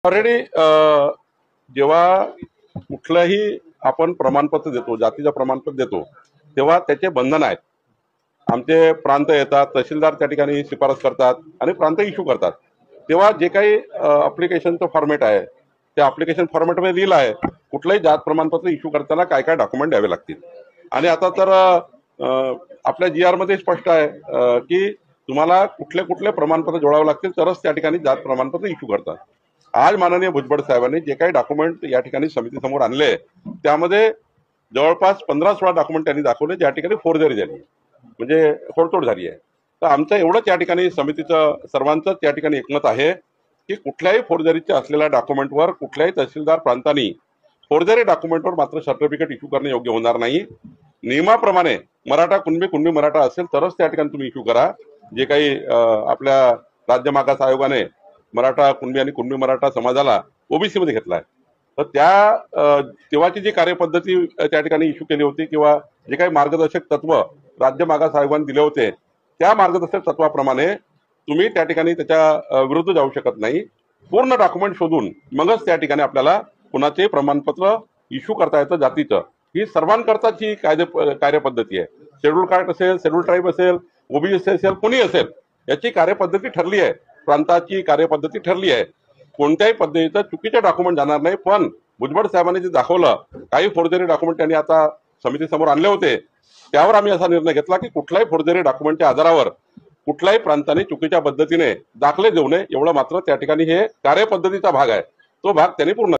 Already जेव्हा कुठलंही आपण प्रमाणपत्र देतो, जातीचं प्रमाणपत्र देतो, तेव्हा त्याचे बंधन आहेत. आमचे प्रांत येतात, तहसीलदार त्या ठिकाणी शिफारस करतात आणि प्रांत इश्यू करतात. तेव्हा जे काही अप्लिकेशनचं फॉर्मॅट आहे, त्या अप्लिकेशन फॉर्मॅटमध्ये लिहिलं आहे कुठलंही जात प्रमाणपत्र इश्यू करताना काय काय डॉक्युमेंट द्यावे लागतील. आणि आता तर आपल्या GR मध्ये स्पष्ट आहे की तुम्हाला कुठले कुठले प्रमाणपत्र जोडावे लागतील तरच त्या ठिकाणी जात प्रमाणपत्र इश्यू करतात. आज माननीय भुजबळ साहेबांनी जे काही डॉक्युमेंट या ठिकाणी समितीसमोर आणले त्यामध्ये जवळपास 15-16 डॉक्युमेंट त्यांनी दाखवले ज्या ठिकाणी फोर्जरी झाली, म्हणजे खोडतोड झाली आहे. तर आमचं एवढंच या ठिकाणी समितीचं सर्वांचंच या ठिकाणी एकमत आहे की कुठल्याही फोर्जरीचे असलेल्या डॉक्युमेंटवर कुठल्याही तहसीलदार प्रांतांनी फोर्जरी डॉक्युमेंटवर मात्र सर्टिफिकेट इश्यू करणे योग्य होणार नाही. नियमाप्रमाणे मराठा कुणबी मराठा असेल तरच त्या ठिकाणी तुम्ही इश्यू करा. जे काही आपल्या राज्य मागास आयोगाने मराठा कुणबी आणि कुणबी मराठा समाजाला ओबीसी मध्ये घेतलाय, तर त्या तेव्हाची जी कार्यपद्धती त्या ठिकाणी इश्यू केली होती किंवा जे काही मार्गदर्शक तत्व राज्य मागास आयोगाने दिले होते त्या मार्गदर्शक तत्वाप्रमाणे तुम्ही त्या ठिकाणी त्याच्या विरुद्ध जाऊ शकत नाही. पूर्ण डॉक्युमेंट शोधून मगच त्या ठिकाणी आपल्याला कुणाचे प्रमाणपत्र इश्यू करता येतं जातीचं. ही सर्वांकरताच ही कार्यपद्धती आहे. शेड्यूल कास्ट असेल, शेड्यूल ट्राईब असेल, ओबीसी असेल, कोणी असेल, याची कार्यपद्धती ठरली आहे, प्रांताची कार्यपद्धती ठरली आहे. कोणत्याही पद्धतीचं चुकीचे डॉक्युमेंट जाणार नाही. पण भुजबळ साहेबांनी जे दाखवलं काही फोर्जरी डॉक्युमेंट त्यांनी आता समितीसमोर आणले होते, त्यावर आम्ही असा निर्णय घेतला की कुठल्याही फोर्जरी डॉक्युमेंटच्या आधारावर कुठल्याही प्रांताने चुकीच्या पद्धतीने दाखले देऊ नये. एवढं मात्र त्या ठिकाणी हे कार्यपद्धतीचा भाग आहे, तो भाग त्यांनी पूर्ण